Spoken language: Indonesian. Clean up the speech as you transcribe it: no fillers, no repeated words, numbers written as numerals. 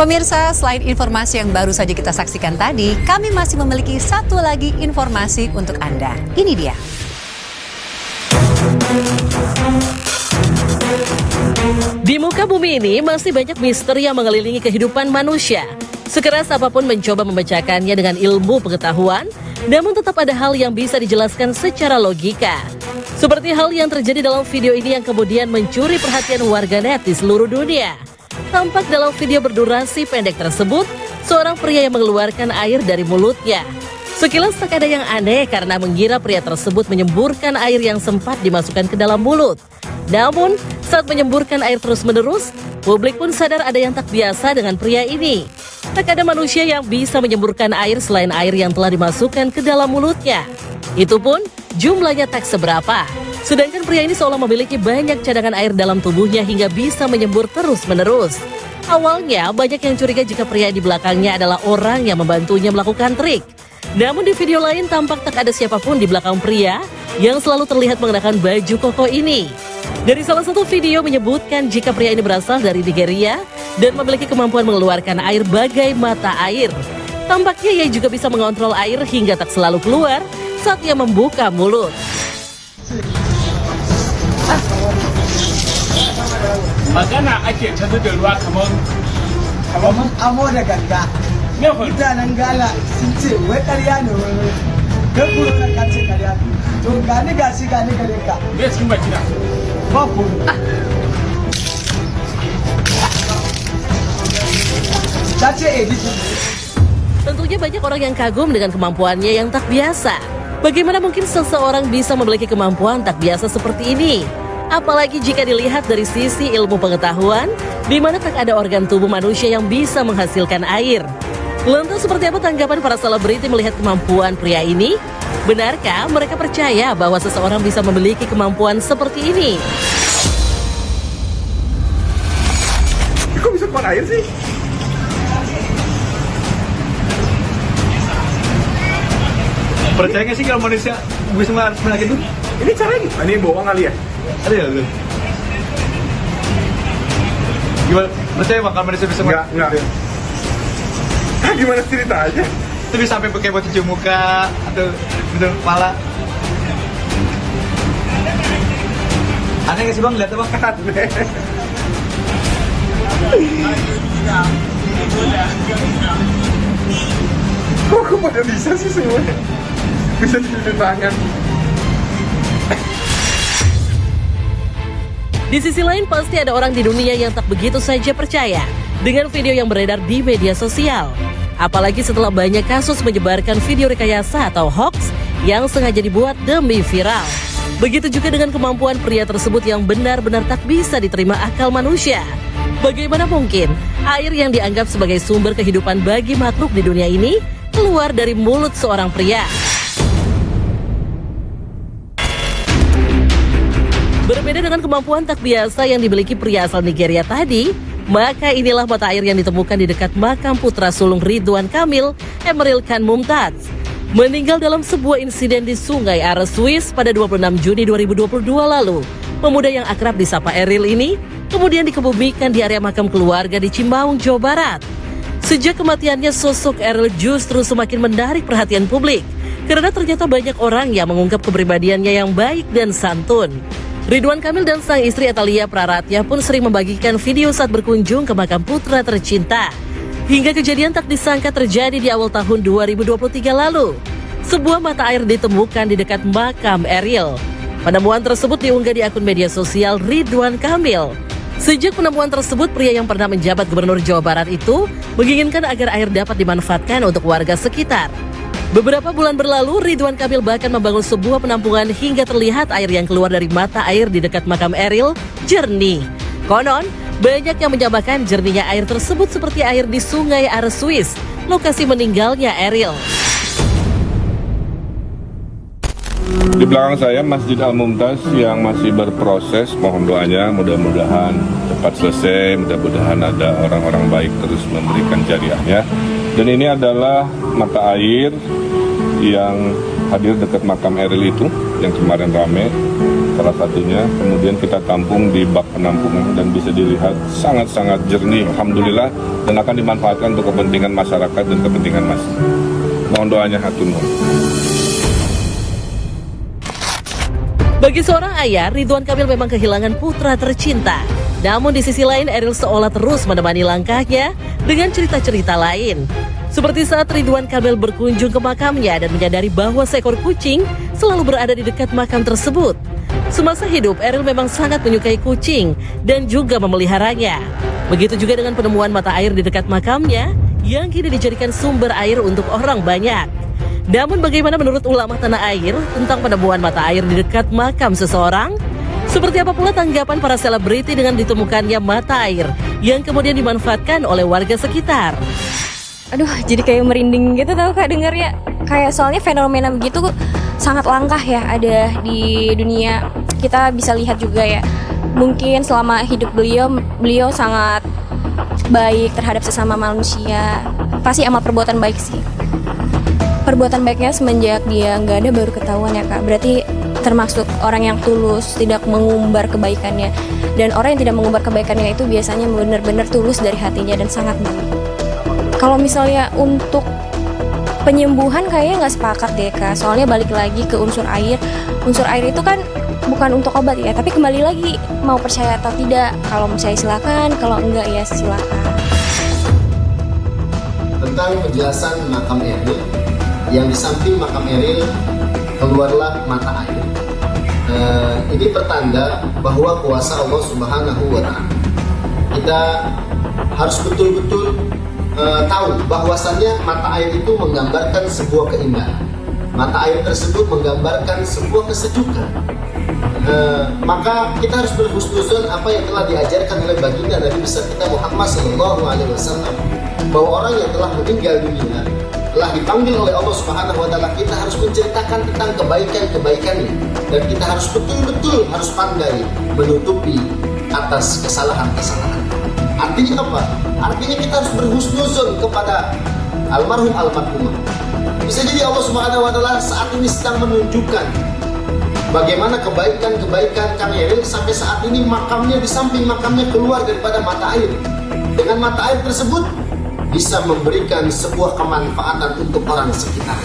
Pemirsa, selain informasi yang baru saja kita saksikan tadi, kami masih memiliki satu lagi informasi untuk Anda. Ini dia. Di muka bumi ini masih banyak misteri yang mengelilingi kehidupan manusia. Sekeras apapun mencoba memecahkannya dengan ilmu pengetahuan, namun tetap ada hal yang bisa dijelaskan secara logika. Seperti hal yang terjadi dalam video ini yang kemudian mencuri perhatian warganet di seluruh dunia. Tampak dalam video berdurasi pendek tersebut, seorang pria yang mengeluarkan air dari mulutnya. Sekilas tak ada yang aneh karena mengira pria tersebut menyemburkan air yang sempat dimasukkan ke dalam mulut. Namun, saat menyemburkan air terus-menerus, publik pun sadar ada yang tak biasa dengan pria ini. Tak ada manusia yang bisa menyemburkan air selain air yang telah dimasukkan ke dalam mulutnya. Itu pun jumlahnya tak seberapa. Sedangkan pria ini seolah memiliki banyak cadangan air dalam tubuhnya hingga bisa menyembur terus-menerus. Awalnya banyak yang curiga jika pria di belakangnya adalah orang yang membantunya melakukan trik. Namun di video lain tampak tak ada siapapun di belakang pria yang selalu terlihat mengenakan baju koko ini. Dari salah satu video menyebutkan jika pria ini berasal dari Nigeria dan memiliki kemampuan mengeluarkan air bagai mata air. Tampaknya ia juga bisa mengontrol air hingga tak selalu keluar saat ia membuka mulut. Magana ake canza da ruwa kamar amo da ganga. Mutanen Gala sun ce wai ƙarya ne wai don kuro na ka ce ƙarya ne. To gani gashi gani gare ka. me cikin baki na Ba ku. Ta ce edit. Tentunya banyak orang yang kagum dengan kemampuannya yang tak biasa. Bagaimana mungkin seseorang bisa memiliki kemampuan tak biasa seperti ini? Apalagi jika dilihat dari sisi ilmu pengetahuan, di mana tak ada organ tubuh manusia yang bisa menghasilkan air. Lantas seperti apa tanggapan para selebriti melihat kemampuan pria ini? Benarkah mereka percaya bahwa seseorang bisa memiliki kemampuan seperti ini? kok bisa keluar air sih? Percaya nggak sih kalau manusia bisa melakukan itu? Ini caranya ini bohong kali ya? Ada ya? Gimana? Percaya bakal manusia bisa Enggak. Ah, gimana ceritanya? Itu bisa sampai pakai buat cuci muka atau gitu kepala. Aneh nggak sih bang? Lihat apa? Kok pada bisa sih semuanya? Bisa cuci tangan. Di sisi lain pasti ada orang di dunia yang tak begitu saja percaya dengan video yang beredar di media sosial. Apalagi setelah banyak kasus menyebarkan video rekayasa atau hoax yang sengaja dibuat demi viral. Begitu juga dengan kemampuan pria tersebut yang benar-benar tak bisa diterima akal manusia. Bagaimana mungkin air yang dianggap sebagai sumber kehidupan bagi makhluk di dunia ini keluar dari mulut seorang pria? Berbeda dengan kemampuan tak biasa yang dimiliki pria asal Nigeria tadi, maka inilah mata air yang ditemukan di dekat makam putra sulung Ridwan Kamil, Emeril Khan Mumtaz. Meninggal dalam sebuah insiden di Sungai Are, Swiss pada 26 Juni 2022 lalu. Pemuda yang akrab disapa Eril ini kemudian dikebumikan di area makam keluarga di Cimbaung, Jawa Barat. Sejak kematiannya, sosok Eril justru semakin menarik perhatian publik karena ternyata banyak orang yang mengungkap kepribadiannya yang baik dan santun. Ridwan Kamil dan sang istri Atalia Praratya pun sering membagikan video saat berkunjung ke makam putra tercinta. Hingga kejadian tak disangka terjadi di awal tahun 2023 lalu. Sebuah mata air ditemukan di dekat makam Eril. Penemuan tersebut diunggah di akun media sosial Ridwan Kamil. Sejak penemuan tersebut, pria yang pernah menjabat Gubernur Jawa Barat itu menginginkan agar air dapat dimanfaatkan untuk warga sekitar. Beberapa bulan berlalu, Ridwan Kamil bahkan membangun sebuah penampungan hingga terlihat air yang keluar dari mata air di dekat makam Eril jernih. Konon, banyak yang menyamakan jernihnya air tersebut seperti air di Sungai Are, Swiss, lokasi meninggalnya Eril. Di belakang saya Masjid Al-Mumtaz yang masih berproses, mohon doanya mudah-mudahan cepat selesai, mudah-mudahan ada orang-orang baik terus memberikan jariahnya. Dan ini adalah mata air yang hadir dekat makam Eril itu, yang kemarin rame. salah satunya. Kemudian kita tampung di bak penampungan dan bisa dilihat sangat-sangat jernih, alhamdulillah, dan akan dimanfaatkan untuk kepentingan masyarakat dan kepentingan masyarakat. Mohon doanya, hatur nuhun. Bagi seorang ayah, Ridwan Kamil memang kehilangan putra tercinta. Namun di sisi lain, Eril seolah terus menemani langkahnya dengan cerita-cerita lain. Seperti saat Ridwan Kamil berkunjung ke makamnya dan menyadari bahwa seekor kucing selalu berada di dekat makam tersebut. Semasa hidup, Eril memang sangat menyukai kucing dan juga memeliharanya. Begitu juga dengan penemuan mata air di dekat makamnya yang kini dijadikan sumber air untuk orang banyak. Namun bagaimana menurut ulama tanah air tentang penemuan mata air di dekat makam seseorang? Seperti apa pula tanggapan para selebriti dengan ditemukannya mata air yang kemudian dimanfaatkan oleh warga sekitar? Aduh, jadi kayak merinding gitu tau Kak dengarnya. Kayak soalnya fenomena begitu sangat langka ya ada di dunia. Kita bisa lihat juga ya. Mungkin selama hidup beliau sangat baik terhadap sesama manusia. Pasti amal perbuatan baik sih. Perbuatan baiknya semenjak dia nggak ada baru ketahuan ya Kak. Berarti termasuk orang yang tulus, tidak mengumbar kebaikannya. Dan orang yang tidak mengumbar kebaikannya itu biasanya benar-benar tulus dari hatinya dan sangat baik. Kalau misalnya untuk penyembuhan kayaknya nggak sepakat deh Kak. Soalnya balik lagi ke unsur air. Unsur air itu kan bukan untuk obat ya, tapi kembali lagi mau percaya atau tidak. Kalau percaya silakan, kalau enggak ya silakan. Tentang penjelasan makam Eril, yang di samping makam Eril keluarlah mata air. Ini pertanda bahwa kuasa Allah Subhanahu wa Ta'ala. Kita harus betul-betul tahu bahwasannya mata air itu menggambarkan sebuah keindahan. Mata air tersebut menggambarkan sebuah kesejukan. Maka kita harus berhusnuzon apa yang telah diajarkan oleh baginda Nabi besar kita Muhammad SAW, bahwa orang yang telah meninggal dunia telah dipanggil oleh Allah Subhanahu wa Ta'ala. Kita harus menceritakan tentang kebaikan-kebaikannya, dan kita harus betul-betul harus pandai menutupi atas kesalahan-kesalahan. Artinya apa? Artinya kita harus berhusnuzon kepada almarhumah. Bisa jadi Allah Subhanahu wa Ta'ala saat ini sedang menunjukkan bagaimana kebaikan-kebaikan Kang Eril sampai saat ini makamnya, di samping makamnya keluar daripada mata air. Dengan mata air tersebut bisa memberikan sebuah kemanfaatan untuk orang sekitar.